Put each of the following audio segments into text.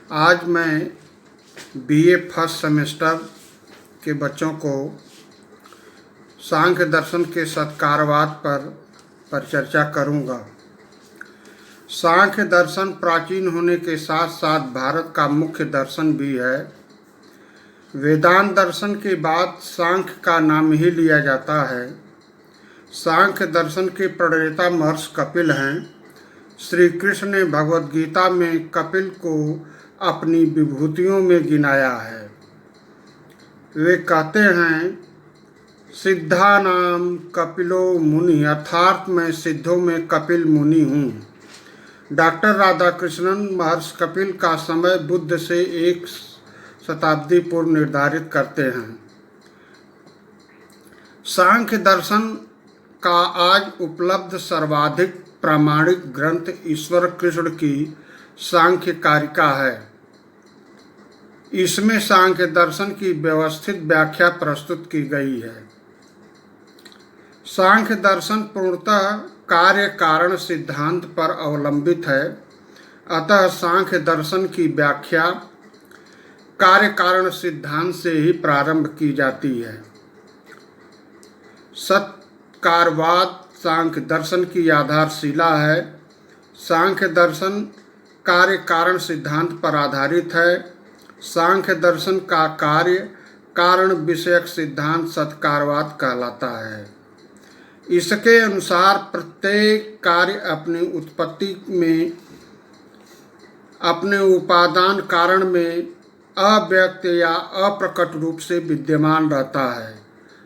आज मैं BA first semester के बच्चों को सांख्य दर्शन के सत्कारवाद पर चर्चा करूंगा। सांख्य दर्शन प्राचीन होने के साथ साथ भारत का मुख्य दर्शन भी है। वेदांत दर्शन के बाद सांख्य का नाम ही लिया जाता है। सांख्य दर्शन के प्रणेता महर्षि कपिल हैं। श्री कृष्ण ने भगवद गीता में कपिल को अपनी विभूतियों में गिनाया है। वे कहते हैं, सिद्धानाम कपिलो मुनि, अर्थात मैं सिद्धों में कपिल मुनि हूँ। डॉक्टर राधाकृष्णन महर्षि कपिल का समय बुद्ध से 1 शताब्दी पूर्व निर्धारित करते हैं। सांख्य दर्शन का आज उपलब्ध सर्वाधिक प्रामाणिक ग्रंथ ईश्वर कृष्ण की सांख्य कारिका है। इसमें सांख्य दर्शन की व्यवस्थित व्याख्या प्रस्तुत की गई है। सांख्य दर्शन पूर्णतः कार्य कारण सिद्धांत पर अवलंबित है। अतः सांख्य दर्शन की व्याख्या कार्य कारण सिद्धांत से ही प्रारंभ की जाती है। सत्कारवाद सांख्य दर्शन की आधारशिला है। सांख्य दर्शन कार्य कारण सिद्धांत पर आधारित है। सांख्य दर्शन का कार्य कारण विषयक सिद्धांत सत्कारवाद कहलाता है। इसके अनुसार प्रत्येक कार्य अपनी उत्पत्ति में अपने उपादान कारण में अव्यक्त या अप्रकट रूप से विद्यमान रहता है।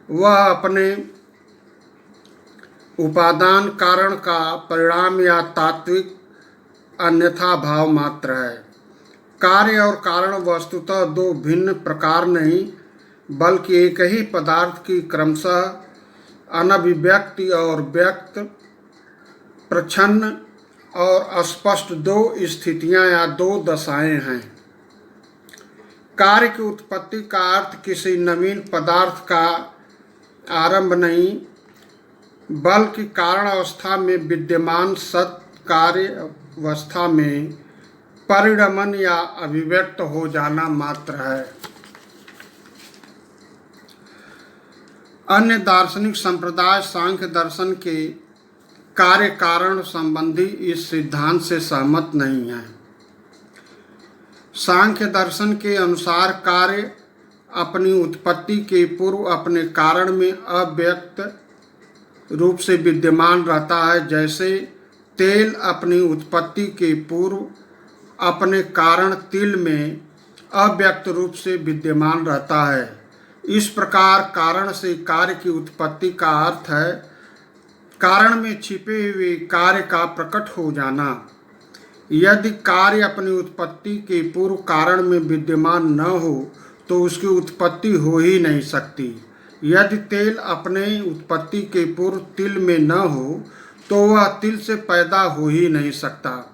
वह अपने उपादान कारण का परिणाम या तात्विक अन्यथा भाव मात्र है। कार्य और कारण वस्तुतः दो भिन्न प्रकार नहीं, बल्कि एक ही पदार्थ की क्रमशः अनभिव्यक्ति और व्यक्त, प्रच्छन्न और अस्पष्ट दो स्थितियां या दो दशाएं हैं। कार्य की उत्पत्ति का अर्थ किसी नवीन पदार्थ का आरंभ नहीं, बल्कि कारण अवस्था में विद्यमान सत कार्य अवस्था में परिणमन या अभिव्यक्त हो जाना मात्र है। अन्य दार्शनिक संप्रदाय सांख्य दर्शन के कार्य कारण संबंधी इस सिद्धांत से सहमत नहीं है। सांख्य दर्शन के अनुसार कार्य अपनी उत्पत्ति के पूर्व अपने कारण में अव्यक्त रूप से विद्यमान रहता है, जैसे तेल अपनी उत्पत्ति के पूर्व अपने कारण तिल में अव्यक्त रूप से विद्यमान रहता है। इस प्रकार कारण से कार्य की उत्पत्ति का अर्थ है कारण में छिपे हुए कार्य का प्रकट हो जाना। यदि कार्य अपनी उत्पत्ति के पूर्व कारण में विद्यमान न हो तो उसकी उत्पत्ति हो ही नहीं सकती। यदि तेल अपने उत्पत्ति के पूर्व तिल में न हो तो वह तिल से पैदा हो ही नहीं सकता।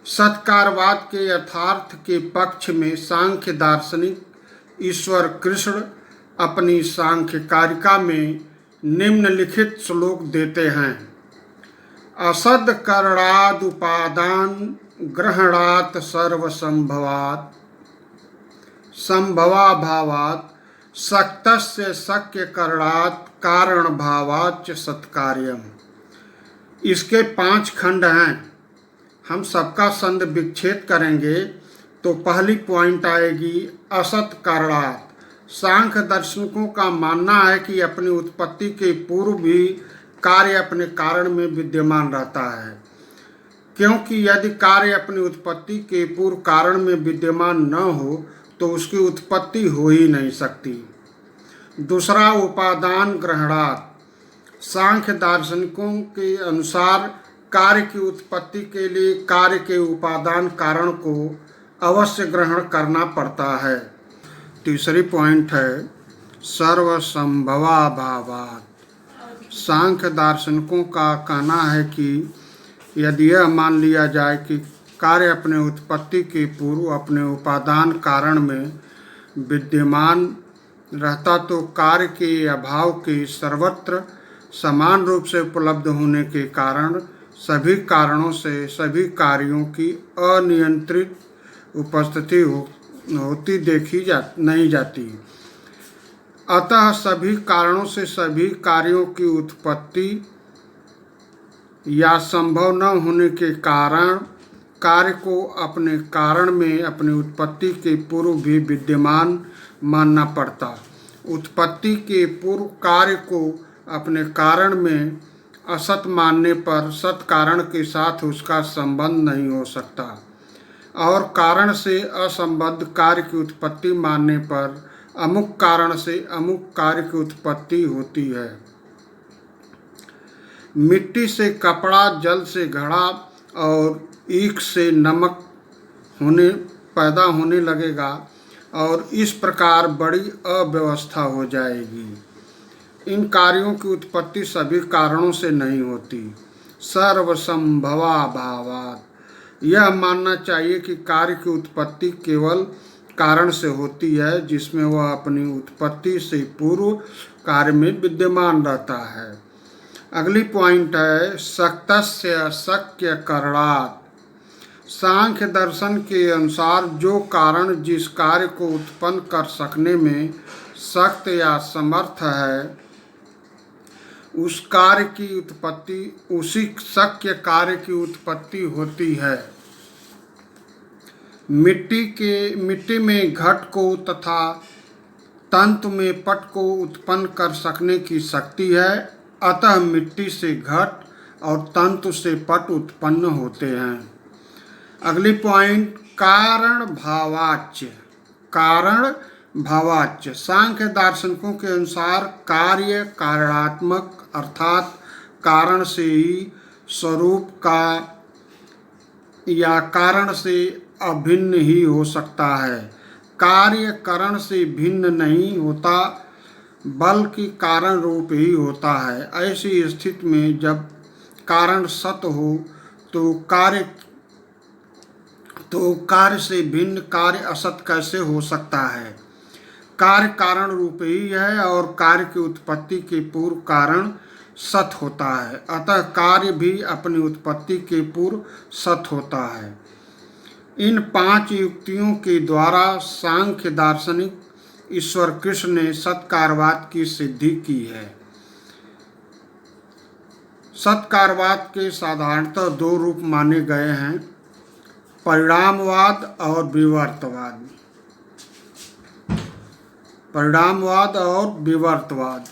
सत्कारवाद के यथार्थ के पक्ष में सांख्य दार्शनिक ईश्वर कृष्ण अपनी सांख्य कारिका में निम्नलिखित श्लोक देते हैं। असद करणाद उपादान ग्रहणात् सर्वसंभवात् संभवाभावात् शक्तस्य शक्य करणात् कारण भावाच्च सत्कार्यम। इसके 5 खंड हैं। हम सबका संद विच्छेद करेंगे तो पहली पॉइंट आएगी असत कारणात्। सांख्य दर्शकों का मानना है कि अपनी उत्पत्ति के पूर्व भी कार्य अपने कारण में विद्यमान रहता है, क्योंकि यदि कार्य अपनी उत्पत्ति के पूर्व कारण में विद्यमान न हो तो उसकी उत्पत्ति हो ही नहीं सकती। दूसरा उपादान ग्रहणात्। सांख्य दार्शनिकों के अनुसार कार्य की उत्पत्ति के लिए कार्य के उपादान कारण को अवश्य ग्रहण करना पड़ता है। तीसरी पॉइंट है सर्वसंभवाभावात्। सांख्य दार्शनिकों का कहना है कि यदि यह मान लिया जाए कि कार्य अपने उत्पत्ति के पूर्व अपने उपादान कारण में विद्यमान रहता तो कार्य के अभाव के सर्वत्र समान रूप से उपलब्ध होने के कारण सभी कारणों से सभी कार्यों की अनियंत्रित उपस्थिति होती देखी नहीं जाती। अतः सभी कारणों से सभी कार्यों की उत्पत्ति या संभव न होने के कारण कार्य को अपने कारण में अपनी उत्पत्ति के पूर्व भी विद्यमान मानना पड़ता। उत्पत्ति के पूर्व कार्य को अपने कारण में असत मानने पर सत कारण के साथ उसका संबंध नहीं हो सकता, और कारण से असंबद्ध कार्य की उत्पत्ति मानने पर अमुक कारण से अमुक कार्य की उत्पत्ति होती है। मिट्टी से कपड़ा, जल से घड़ा और ईख से नमक पैदा होने लगेगा, और इस प्रकार बड़ी अव्यवस्था हो जाएगी। इन कार्यों की उत्पत्ति सभी कारणों से नहीं होती। सर्वसंभवाभावात् यह मानना चाहिए कि कार्य की उत्पत्ति केवल कारण से होती है, जिसमें वह अपनी उत्पत्ति से पूर्व कार्य में विद्यमान रहता है। अगली पॉइंट है शक्तस्य अशक्य करणात्। सांख्य दर्शन के अनुसार जो कारण जिस कार्य को उत्पन्न कर सकने में शक्त या समर्थ है, उस कार्य की उत्पत्ति उसी शक्य कार्य की उत्पत्ति होती है। मिट्टी में घट को तथा तंतु में पट को उत्पन्न कर सकने की शक्ति है, अतः मिट्टी से घट और तंतु से पट उत्पन्न होते हैं। अगली पॉइंट कारण भावाच्य। कारण भावाच्य सांख्य दार्शनिकों के अनुसार कार्य कारणात्मक अर्थात कारण से ही स्वरूप का या कारण से अभिन्न ही हो सकता है। कार्य कारण से भिन्न नहीं होता, बल्कि कारण रूप ही होता है। ऐसी स्थिति में जब कारण सत हो तो कार्य से भिन्न कार्य असत कैसे हो सकता है। कार्य कारण रूप ही है और कार्य की उत्पत्ति के पूर्व कारण सत होता है, अतः कार्य भी अपनी उत्पत्ति के पूर्व सत होता है। इन 5 युक्तियों के द्वारा सांख्य दार्शनिक ईश्वर कृष्ण ने सत्कारवाद की सिद्धि की है। सत्कारवाद के साधारणतः 2 रूप माने गए हैं, परिणामवाद और विवर्तवाद। परिणामवाद और विवर्तवाद।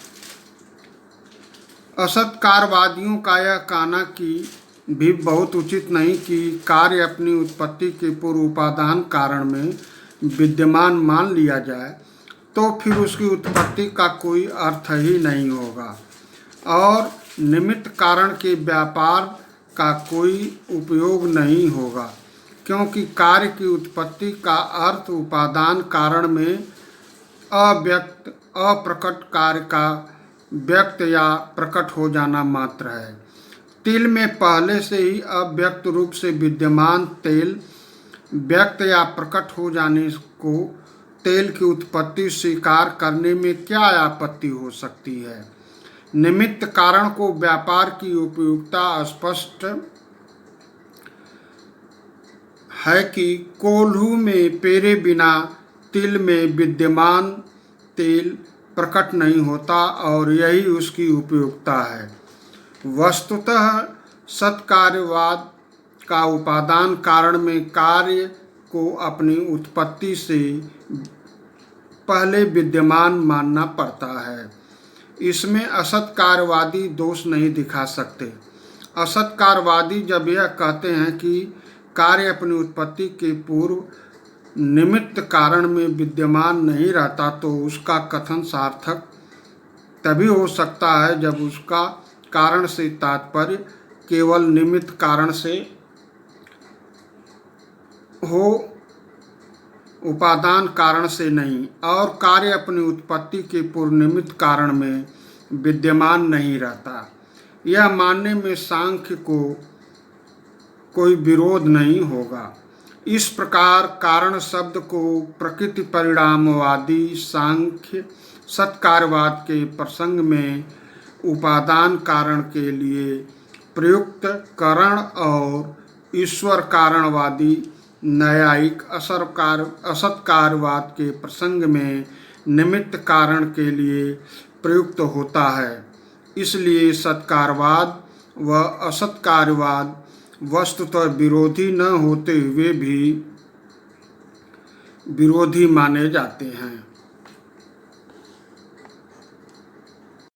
असत्कारवादियों का यह कहना कि भी बहुत उचित नहीं कि कार्य अपनी उत्पत्ति के पूर्व उपादान कारण में विद्यमान मान लिया जाए, तो फिर उसकी उत्पत्ति का कोई अर्थ ही नहीं होगा और निमित्त कारण के व्यापार का कोई उपयोग नहीं होगा, क्योंकि कार्य की उत्पत्ति का अर्थ उपादान कारण में अव्यक्त अप्रकट कार्य का व्यक्त या प्रकट हो जाना मात्र है। तिल में पहले से ही अव्यक्त रूप से विद्यमान तेल व्यक्त या प्रकट हो जाने को तेल की उत्पत्ति स्वीकार करने में क्या आपत्ति हो सकती है। निमित्त कारण को व्यापार की उपयोगिता स्पष्ट है कि कोल्हू में पेरे बिना तिल में विद्यमान तेल प्रकट नहीं होता और यही उसकी उपयोगिता है। वस्तुतः सत्कार्यवाद का उपादान कारण में कार्य को अपनी उत्पत्ति से पहले विद्यमान मानना पड़ता है। इसमें असत्कारवादी दोष नहीं दिखा सकते। असत्कारवादी जब यह कहते हैं कि कार्य अपनी उत्पत्ति के पूर्व निमित्त कारण में विद्यमान नहीं रहता, तो उसका कथन सार्थक तभी हो सकता है जब उसका कारण से तात्पर्य केवल निमित्त कारण से हो, उपादान कारण से नहीं, और कार्य अपनी उत्पत्ति के पूर्व निमित्त कारण में विद्यमान नहीं रहता। यह मानने में सांख्य को कोई विरोध नहीं होगा। इस प्रकार कारण शब्द को प्रकृति परिणामवादी सांख्य सत्कारवाद के प्रसंग में उपादान कारण के लिए प्रयुक्त करण और ईश्वर कारणवादी न्यायिक असत्कारवाद के प्रसंग में निमित्त कारण के लिए प्रयुक्त होता है। इसलिए सत्कारवाद व असत्कारवाद वस्तुतः विरोधी न होते हुए भी विरोधी माने जाते हैं।